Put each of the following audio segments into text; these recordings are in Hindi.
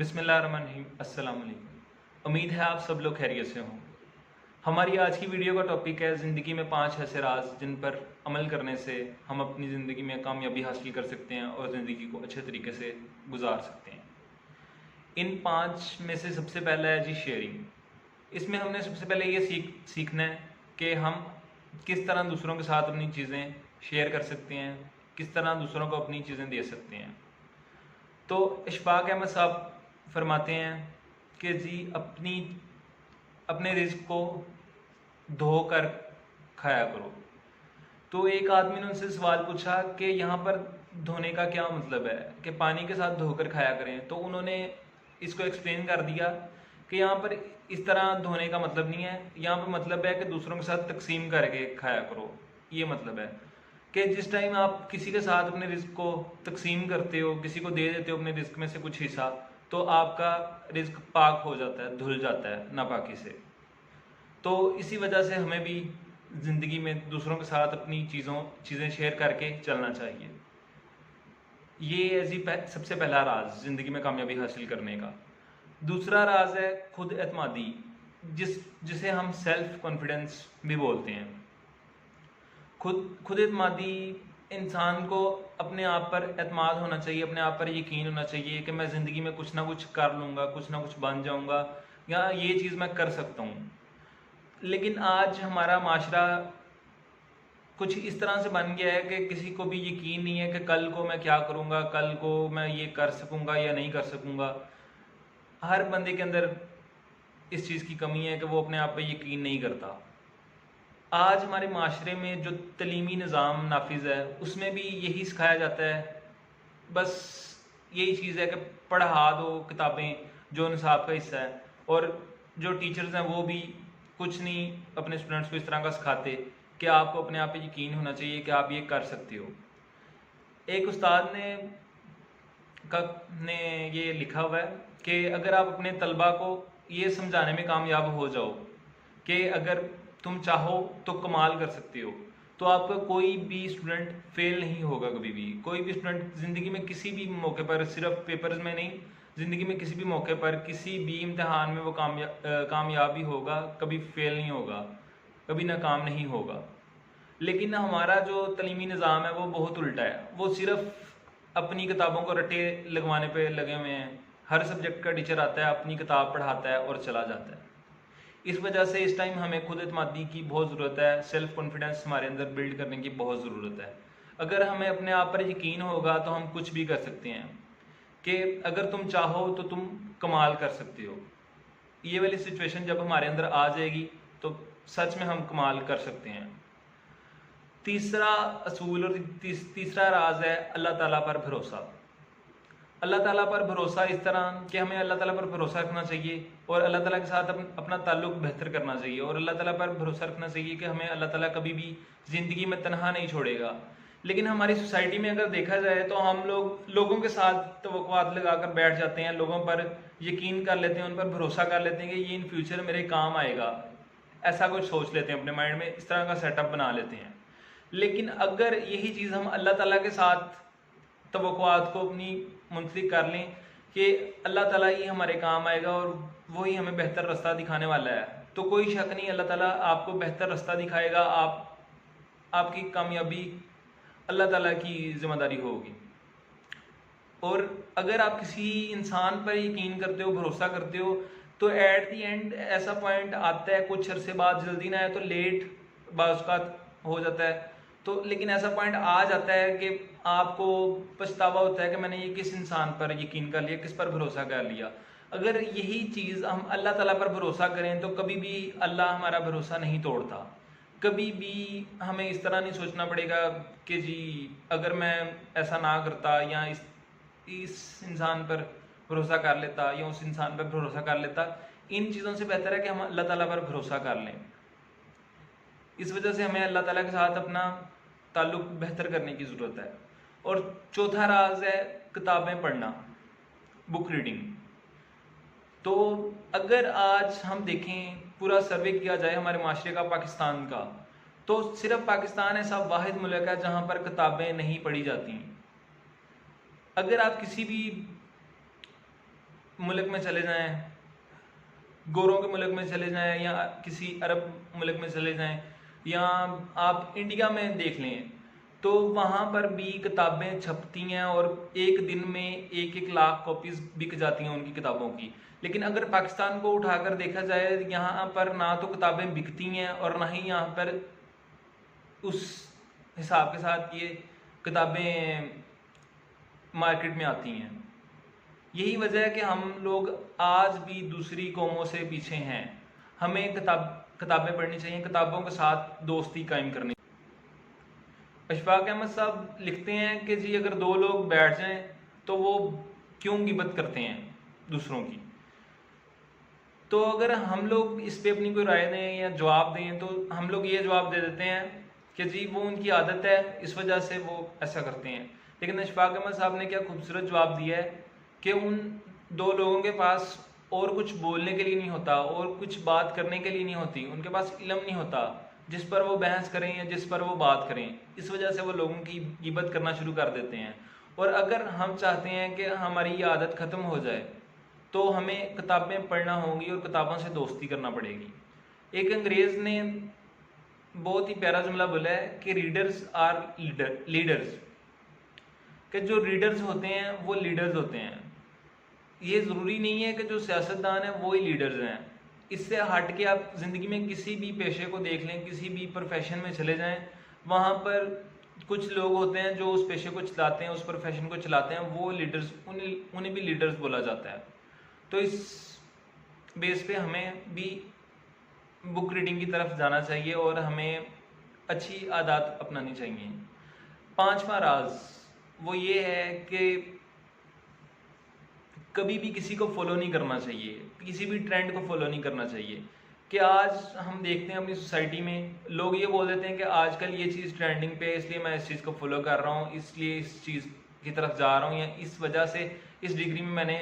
बिस्मिल्लाहिर्रहमानिर्रहीम। अस्सलाम वालेकुम। उम्मीद है आप सब लोग खैरियत से हों। हमारी आज की वीडियो का टॉपिक है ज़िंदगी में 5 ऐसे राज जिन पर अमल करने से हम अपनी ज़िंदगी में कामयाबी हासिल कर सकते हैं और ज़िंदगी को अच्छे तरीके से गुजार सकते हैं। इन 5 में से सबसे पहला है जी शेयरिंग। इसमें हमने सबसे पहले ये सीखना है कि हम किस तरह दूसरों के साथ अपनी चीज़ें शेयर कर सकते हैं, किस तरह दूसरों को अपनी चीज़ें दे सकते हैं। तो इशफाक अहमद साहब फरमाते हैं कि जी अपने रिज़्क को धो कर खाया करो। तो एक आदमी ने उनसे सवाल पूछा कि यहाँ पर धोने का क्या मतलब है, कि पानी के साथ धोकर खाया करें। तो उन्होंने इसको एक्सप्लेन कर दिया कि यहाँ पर इस तरह धोने का मतलब नहीं है, यहाँ पर मतलब है कि दूसरों के साथ तकसीम करके खाया करो। ये मतलब है कि जिस टाइम आप किसी के साथ अपने रिस्क को तकसीम करते हो, किसी को दे देते हो अपने रिस्क में से कुछ हिस्सा, तो आपका रिस्क पाक हो जाता है, धुल जाता है नापाकी से। तो इसी वजह से हमें भी ज़िंदगी में दूसरों के साथ अपनी चीज़ें शेयर करके चलना चाहिए। ये है जी सबसे पहला राज ज़िंदगी में कामयाबी हासिल करने का। दूसरा राज है खुद एतमादी, जिसे हम सेल्फ कॉन्फिडेंस भी बोलते हैं। खुद एतमादी इंसान को अपने आप पर एतमाद होना चाहिए, अपने आप पर यकीन होना चाहिए कि मैं ज़िंदगी में कुछ ना कुछ कर लूँगा, कुछ ना कुछ बन जाऊँगा, या ये चीज़ मैं कर सकता हूँ। लेकिन आज हमारा माशरा कुछ इस तरह से बन गया है कि किसी को भी यकीन नहीं है कि कल को मैं क्या करूँगा, कल को मैं ये कर सकूँगा या नहीं कर सकूँगा। हर बंदे के अंदर इस चीज़ की कमी है कि वो अपने आप पर यकीन नहीं करता। आज हमारे माशरे में जो तलीमी निज़ाम नाफिज है उसमें भी यही सिखाया जाता है। बस यही चीज़ है कि पढ़ा दो किताबें जो निसाब का हिस्सा है, और जो टीचर्स हैं वो भी कुछ नहीं अपने स्टूडेंट्स को इस तरह का सिखाते कि आपको अपने आप पे यकीन होना चाहिए कि आप ये कर सकते हो। एक उस्ताद ने ये लिखा हुआ है कि अगर आप अपने तलबा को ये समझाने में कामयाब हो जाओ कि अगर तुम चाहो तो कमाल कर सकते हो, तो आपका कोई भी स्टूडेंट फेल नहीं होगा कभी भी। कोई भी स्टूडेंट ज़िंदगी में किसी भी मौके पर, सिर्फ पेपर्स में नहीं, ज़िंदगी में किसी भी मौके पर, किसी भी इम्तिहान में वो कामयाब ही होगा, कभी फेल नहीं होगा, कभी नाकाम नहीं होगा। लेकिन हमारा जो तलीमी निज़ाम है वो बहुत उल्टा है। वो सिर्फ अपनी किताबों को रट्टे लगवाने पे लगे हुए हैं। हर सब्जेक्ट का टीचर आता है, अपनी किताब पढ़ाता है और चला जाता है। इस वजह से इस टाइम हमें खुद एतमादी की बहुत ज़रूरत है, सेल्फ कॉन्फिडेंस हमारे अंदर बिल्ड करने की बहुत ज़रूरत है। अगर हमें अपने आप पर यकीन होगा तो हम कुछ भी कर सकते हैं, कि अगर तुम चाहो तो तुम कमाल कर सकते हो। ये वाली सिचुएशन जब हमारे अंदर आ जाएगी तो सच में हम कमाल कर सकते हैं। तीसरा असूल और तीसरा राज है अल्लाह ताला पर भरोसा। अल्लाह ताला पर भरोसा इस तरह कि हमें अल्लाह ताला पर भरोसा रखना चाहिए और अल्लाह ताला के साथ अपना ताल्लुक बेहतर करना चाहिए, और अल्लाह ताला पर भरोसा रखना चाहिए कि हमें अल्लाह ताला कभी भी ज़िंदगी में तनहा नहीं छोड़ेगा। लेकिन हमारी सोसाइटी में अगर देखा जाए तो हम लोगों के साथ तवक्कुआत लगाकर बैठ जाते हैं, लोगों पर यकीन कर लेते हैं, उन पर भरोसा कर लेते हैं कि ये इन फ्यूचर मेरे काम आएगा। ऐसा कुछ सोच लेते हैं अपने माइंड में, इस तरह का सेटअप बना लेते हैं। लेकिन अगर यही चीज़ हम अल्लाह ताला के साथ तवक्कुआत को अपनी मुंसलिक कर लें कि अल्लाह ताला ही हमारे काम आएगा और वो ही हमें बेहतर रास्ता दिखाने वाला है, तो कोई शक नहीं अल्लाह ताला आपको बेहतर रास्ता दिखाएगा। आपकी कामयाबी अल्लाह ताला की जिम्मेदारी होगी। और अगर आप किसी इंसान पर यकीन करते हो, भरोसा करते हो, तो एट दी एंड ऐसा पॉइंट आता है, कुछ अरसे बाद, जल्दी ना है तो लेट बाज़ हो जाता है, तो लेकिन ऐसा पॉइंट आ जाता है कि आपको पछतावा होता है कि मैंने ये किस इंसान पर यकीन कर लिया, किस पर भरोसा कर लिया। अगर यही चीज़ हम अल्लाह ताला पर भरोसा करें तो कभी भी अल्लाह हमारा भरोसा नहीं तोड़ता। कभी भी हमें इस तरह नहीं सोचना पड़ेगा कि जी अगर मैं ऐसा ना करता, या इस इंसान पर भरोसा कर लेता, या उस इंसान पर भरोसा कर लेता। इन चीज़ों से बेहतर है कि हम अल्लाह ताला पर भरोसा कर लें। इस वजह से हमें अल्लाह ताला के साथ अपना ताल्लुक बेहतर करने की ज़रूरत है। और चौथा राज है किताबें पढ़ना, बुक रीडिंग। तो अगर आज हम देखें, पूरा सर्वे किया जाए हमारे माशरे का, पाकिस्तान का, तो सिर्फ पाकिस्तान ऐसा वाहिद मुल्क है जहाँ पर किताबें नहीं पढ़ी जाती। अगर आप किसी भी मुल्क में चले जाएं, गोरों के मुल्क में चले जाएं, या किसी अरब मुल्क में चले जाएं, या आप इंडिया में देख लें, तो वहाँ पर भी किताबें छपती हैं और एक दिन में 1-1 लाख कॉपीज बिक जाती हैं उनकी किताबों की। लेकिन अगर पाकिस्तान को उठाकर देखा जाए, यहाँ पर ना तो किताबें बिकती हैं और ना ही यहाँ पर उस हिसाब के साथ ये किताबें मार्केट में आती हैं। यही वजह है कि हम लोग आज भी दूसरी कौमों से पीछे हैं। हमें किताबें पढ़नी चाहिए, किताबों के साथ दोस्ती कायम करनी। अशफाक अहमद साहब लिखते हैं कि जी अगर 2 लोग बैठ जाएं तो वो क्यों गिबत करते हैं दूसरों की। तो अगर हम लोग इस पे अपनी कोई राय दें या जवाब दें, तो हम लोग ये जवाब दे देते हैं कि जी वो उनकी आदत है, इस वजह से वो ऐसा करते हैं। लेकिन अशफाक अहमद साहब ने क्या खूबसूरत जवाब दिया है कि उन 2 लोगों के पास और कुछ बोलने के लिए नहीं होता और कुछ बात करने के लिए नहीं होती, उनके पास इल्म नहीं होता जिस पर वो बहस करें या जिस पर वो बात करें। इस वजह से वो लोगों की गिबत करना शुरू कर देते हैं। और अगर हम चाहते हैं कि हमारी ये आदत ख़त्म हो जाए, तो हमें किताबें पढ़ना होंगी और किताबों से दोस्ती करना पड़ेगी। एक अंग्रेज़ ने बहुत ही प्यारा जुमला बोला है कि रीडर्स आर लीडर्स, कि जो रीडर्स होते हैं वो लीडर्स होते हैं। ये ज़रूरी नहीं है कि जो सियासतदान हैं वो ही लीडर्स हैं। इससे हट के आप ज़िंदगी में किसी भी पेशे को देख लें, किसी भी प्रोफेशन में चले जाएं, वहाँ पर कुछ लोग होते हैं जो उस पेशे को चलाते हैं, उस प्रोफेशन को चलाते हैं, वो लीडर्स, उन्हें भी लीडर्स बोला जाता है। तो इस बेस पे हमें भी बुक रीडिंग की तरफ जाना चाहिए और हमें अच्छी आदत अपनानी चाहिए। 5वां राज वो ये है कि कभी भी किसी को फॉलो नहीं करना चाहिए, किसी भी ट्रेंड को फॉलो नहीं करना चाहिए। कि आज हम देखते हैं अपनी सोसाइटी में लोग ये बोल देते हैं कि आजकल ये चीज़ ट्रेंडिंग पे है, इसलिए मैं इस चीज़ को फॉलो कर रहा हूँ, इसलिए इस चीज़ की तरफ जा रहा हूँ, या इस वजह से इस डिग्री में मैंने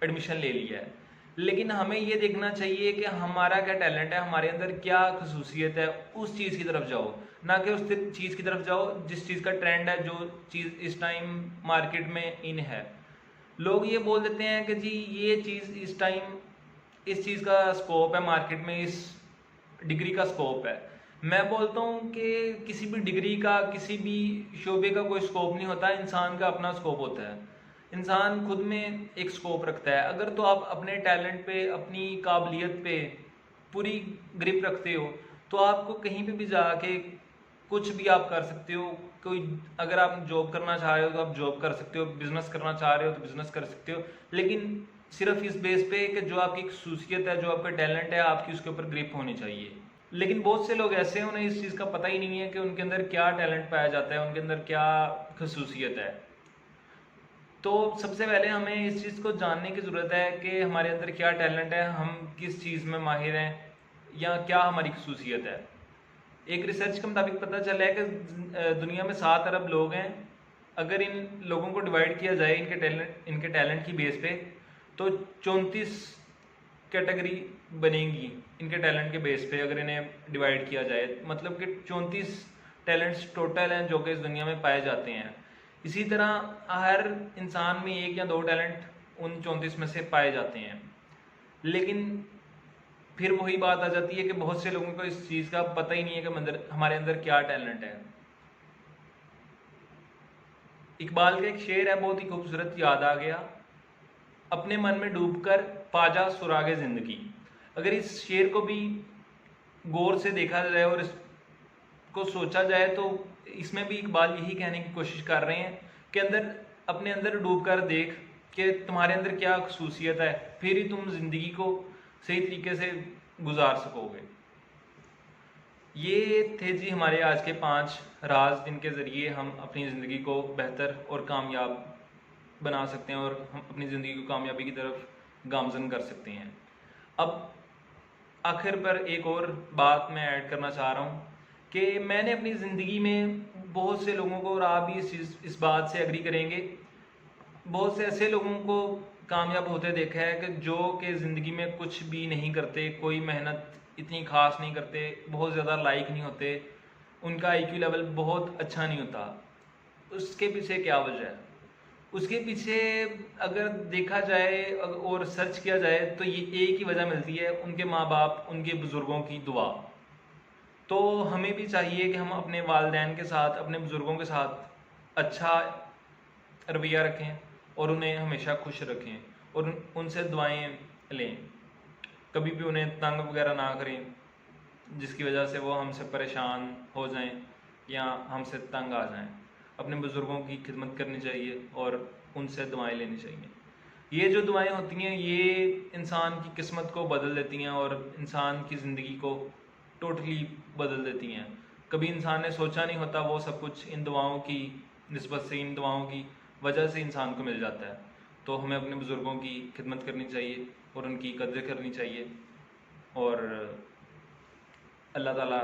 एडमिशन ले लिया है। लेकिन हमें ये देखना चाहिए कि हमारा क्या टैलेंट है, हमारे अंदर क्या खसूसियत है, उस चीज़ की तरफ जाओ, ना कि उस चीज़ की तरफ जाओ जिस चीज़ का ट्रेंड है, जो चीज़ इस टाइम मार्केट में इन है। लोग ये बोल देते हैं कि जी ये चीज़ इस टाइम इस चीज़ का स्कोप है मार्केट में, इस डिग्री का स्कोप है। मैं बोलता हूँ कि किसी भी डिग्री का, किसी भी शोबे का कोई स्कोप नहीं होता, इंसान का अपना स्कोप होता है। इंसान खुद में एक स्कोप रखता है। अगर तो आप अपने टैलेंट पे, अपनी काबिलियत पे पूरी ग्रिप रखते हो, तो आपको कहीं पे भी जाके कुछ भी आप कर सकते हो। कोई अगर आप जॉब करना चाह रहे हो तो आप जॉब कर सकते हो, बिजनेस करना चाह रहे हो तो बिजनेस कर सकते हो, लेकिन सिर्फ इस बेस पे कि जो आपकी खसूसियत है, जो आपका टैलेंट है, आपकी उसके ऊपर ग्रिप होनी चाहिए। लेकिन बहुत से लोग ऐसे हैं, उन्हें इस चीज़ का पता ही नहीं है कि उनके अंदर क्या टैलेंट पाया जाता है, उनके अंदर क्या खसूसियत है। तो सबसे पहले हमें इस चीज़ को जानने की ज़रूरत है कि हमारे अंदर क्या टैलेंट है, हम किस चीज़ में माहिर हैं, या क्या हमारी खसूसियत है। एक रिसर्च के मुताबिक पता चला है कि दुनिया में 7 अरब लोग हैं। अगर इन लोगों को डिवाइड किया जाए इनके टैलेंट की बेस पे, तो 34 कैटेगरी बनेंगी इनके टैलेंट के बेस पे। अगर इन्हें डिवाइड किया जाए, मतलब कि 34 टैलेंट्स टोटल हैं जो कि इस दुनिया में पाए जाते हैं। इसी तरह हर इंसान में 1 या 2 टैलेंट उन 34 में से पाए जाते हैं। लेकिन फिर वही बात आ जाती है कि बहुत से लोगों को इस चीज़ का पता ही नहीं है कि हमारे अंदर क्या टैलेंट है। इकबाल का एक शेर है, बहुत ही खूबसूरत, याद आ गया, अपने मन में डूबकर पाजा सुरागे जिंदगी। अगर इस शेर को भी गौर से देखा जाए और इसको सोचा जाए, तो इसमें भी इकबाल यही कहने की कोशिश कर रहे हैं कि अपने अंदर डूबकर देख कि तुम्हारे अंदर क्या खसूसियत है, फिर ही तुम जिंदगी को सही तरीके से गुजार सकोगे। ये थे जी हमारे आज के 5 राज, जिनके ज़रिए हम अपनी ज़िंदगी को बेहतर और कामयाब बना सकते हैं और हम अपनी ज़िंदगी को कामयाबी की तरफ गामजन कर सकते हैं। अब आखिर पर एक और बात मैं ऐड करना चाह रहा हूँ कि मैंने अपनी ज़िंदगी में बहुत से लोगों को, और आप भी इस बात से एग्री करेंगे, बहुत से ऐसे लोगों को कामयाब होते देखा है कि जो कि ज़िंदगी में कुछ भी नहीं करते, कोई मेहनत इतनी खास नहीं करते, बहुत ज़्यादा लाइक नहीं होते, उनका IQ लेवल बहुत अच्छा नहीं होता। उसके पीछे क्या वजह है? उसके पीछे अगर देखा जाए और सर्च किया जाए तो ये एक ही वजह मिलती है, उनके माँ बाप, उनके बुज़ुर्गों की दुआ। तो हमें भी चाहिए कि हम अपने वालिदैन के साथ, अपने बुज़ुर्गों के साथ अच्छा रवैया रखें और उन्हें हमेशा खुश रखें और उनसे दुआएं लें। कभी भी उन्हें तंग वगैरह ना करें जिसकी वजह से वो हमसे परेशान हो जाएं या हमसे तंग आ जाएं। अपने बुज़ुर्गों की खिदमत करनी चाहिए और उनसे दुआएं लेनी चाहिए। ये जो दुआएं होती हैं ये इंसान की किस्मत को बदल देती हैं और इंसान की ज़िंदगी को टोटली बदल देती हैं। कभी इंसान ने सोचा नहीं होता, वो सब कुछ इन दुआओं की निस्बत से, इन दुआओं की वजह से इंसान को मिल जाता है। तो हमें अपने बुज़ुर्गों की खिदमत करनी चाहिए और उनकी कदर करनी चाहिए और अल्लाह ताला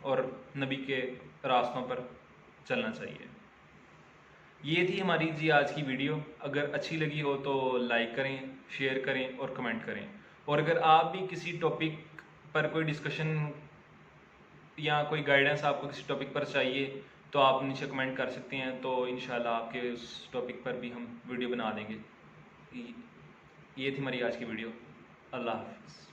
और नबी के रास्तों पर चलना चाहिए। ये थी हमारी जी आज की वीडियो। अगर अच्छी लगी हो तो लाइक करें, शेयर करें और कमेंट करें। और अगर आप भी किसी टॉपिक पर कोई डिस्कशन या कोई गाइडेंस आपको किसी टॉपिक पर चाहिए तो आप नीचे कमेंट कर सकते हैं, तो इंशाल्लाह आपके उस टॉपिक पर भी हम वीडियो बना देंगे। ये थी हमारी आज की वीडियो। अल्लाह हाफिज़।